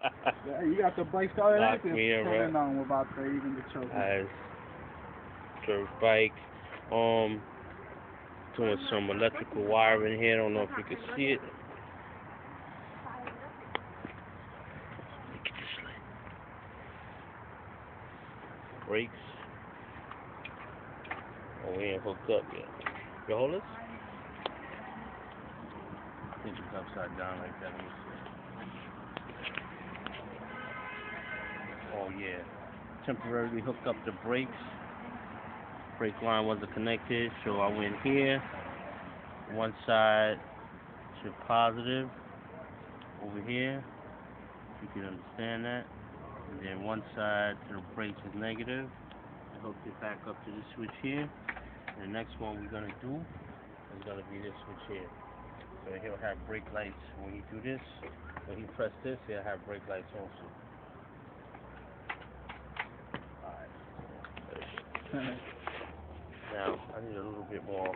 Yeah, you got the bike started Lock active. me in, Turning right? on about to even the choking. Nice. Dirt bike. Um, doing some electrical wiring here. I don't know if you can see it. Get this light. Brakes. Oh, we ain't hooked up yet. You hold this? I think it's upside down like that. Let me see. Oh yeah. Temporarily hooked up the brakes. Brake line wasn't connected, so I went here. One side to positive over here, if you can understand that. And then one side to the brakes is negative. I hooked it back up to this switch here. And the next one we're gonna do is gonna be this switch here. So he'll have brake lights when you do this. When he press this, he'll have brake lights also. Alright. Now I need a little bit more